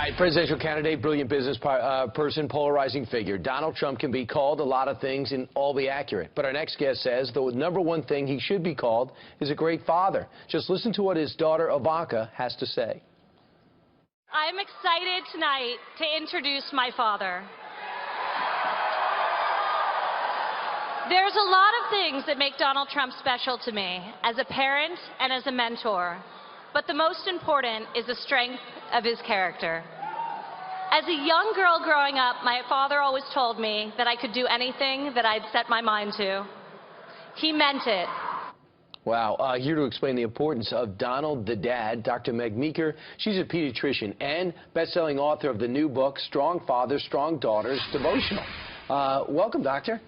right, presidential candidate, brilliant business person, polarizing figure. Donald Trump can be called a lot of things and all be accurate. But our next guest says the number one thing he should be called is a great father. Just listen to what his daughter Ivanka has to say. I'm excited tonight to introduce my father. There's a lot of things that make Donald Trump special to me as a parent and as a mentor. But the most important is the strength of his character. As a young girl growing up, my father always told me that I could do anything that I'd set my mind to. He meant it. Wow. Here to explain the importance of Donald the Dad, Dr. Meg Meeker. She's a pediatrician and best-selling author of the new book, Strong Fathers, Strong Daughters, Devotional. Welcome, Doctor.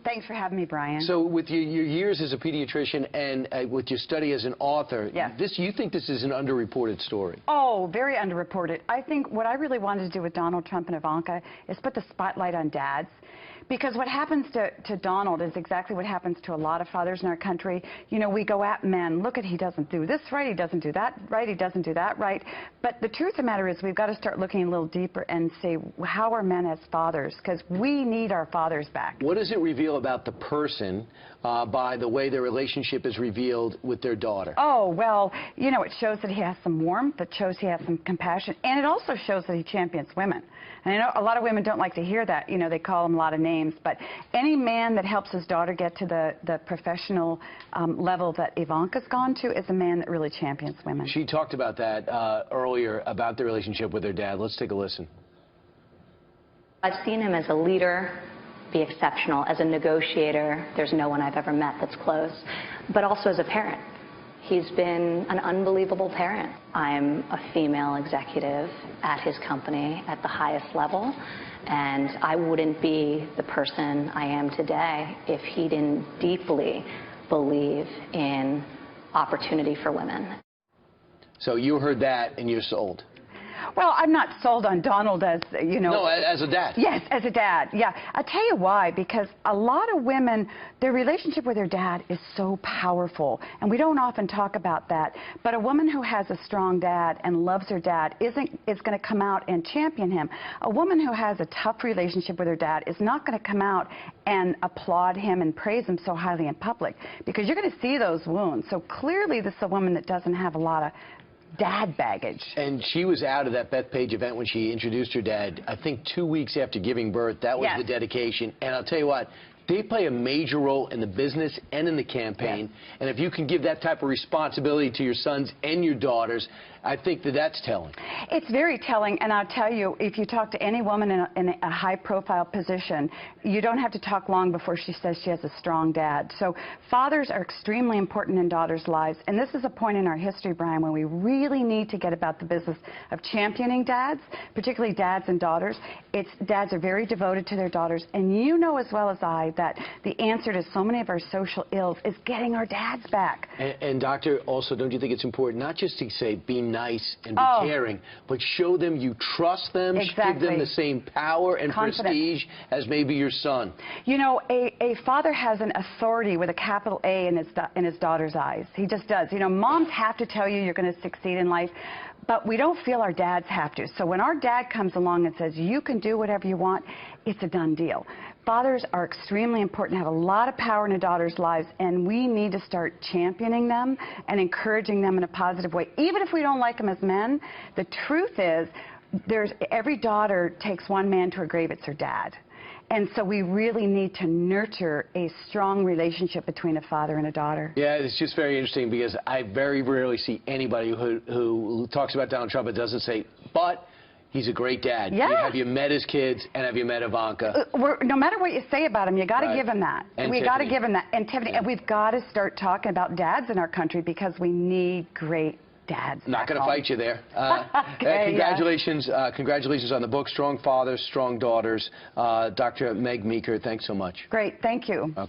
Thanks for having me, Brian. So with your years as a pediatrician and with your study as an author, yes. You think this is an underreported story? Oh, very underreported. I think what I really wanted to do with Donald Trump and Ivanka is put the spotlight on dads. Because what happens to Donald is exactly what happens to a lot of fathers in our country. You know, we go at men, look at he doesn't do this right, he doesn't do that right, he doesn't do that right. But the truth of the matter is we've got to start looking a little deeper and say, how are men as fathers? Because we need our fathers back. What does it reveal about the person by the way their relationship is revealed with their daughter? Oh, well, you know, it shows that he has some warmth, it shows he has some compassion, and it also shows that he champions women. And I know a lot of women don't like to hear that. You know, they call him a lot of names. But any man that helps his daughter get to the professional level that Ivanka's gone to is a man that really champions women. She talked about that earlier, about the relationship with her dad. Let's take a listen. I've seen him as a leader be exceptional. As a negotiator, there's no one I've ever met that's close. But also as a parent. He's been an unbelievable parent. I'm a female executive at his company at the highest level, and I wouldn't be the person I am today if he didn't deeply believe in opportunity for women. So you heard that and you're sold? Well, I'm not sold on Donald as, you know... No, as a dad. Yes, as a dad, yeah. I'll tell you why, because a lot of women, their relationship with their dad is so powerful, and we don't often talk about that. But a woman who has a strong dad and loves her dad is going to come out and champion him. A woman who has a tough relationship with her dad is not going to come out and applaud him and praise him so highly in public, because you're going to see those wounds. So clearly this is a woman that doesn't have a lot of dad baggage. And she was out of that Bethpage event when she introduced her dad, I think 2 weeks after giving birth. That was the dedication. And I'll tell you what, they play a major role in the business and in the campaign. Yes. And if you can give that type of responsibility to your sons and your daughters, I think that's telling. It's very telling, and I'll tell you, if you talk to any woman in a high-profile position, you don't have to talk long before she says she has a strong dad. So fathers are extremely important in daughters' lives, and this is a point in our history, Brian, when we really need to get about the business of championing dads, particularly dads and daughters. Dads are very devoted to their daughters, and you know as well as I that the answer to so many of our social ills is getting our dads back. And Doctor, also, don't you think it's important not just to say be nice and be caring, but show them you trust them, give them the same power and prestige as maybe your son? You know, a father has an authority with a capital A in his daughter's eyes. He just does. You know, moms have to tell you you're going to succeed in life, but we don't feel our dads have to. So when our dad comes along and says, you can do whatever you want, it's a done deal. Fathers are extremely important, have a lot of power in a daughter's lives, and we need to start championing them and encouraging them in a positive way. Even if we don't like them as men, the truth is every daughter takes one man to her grave, it's her dad. And so we really need to nurture a strong relationship between a father and a daughter. Yeah, it's just very interesting because I very rarely see anybody who talks about Donald Trump and doesn't say, but he's a great dad. Yeah. Have you met his kids, and have you met Ivanka? No matter what you say about him, you got to give him that. We got to give him that. And Tiffany, and we've got to start talking about dads in our country because we need great dads. Not going to fight you there. Congratulations. Congratulations on the book, Strong Fathers, Strong Daughters. Dr. Meg Meeker, thanks so much. Great. Thank you. Okay.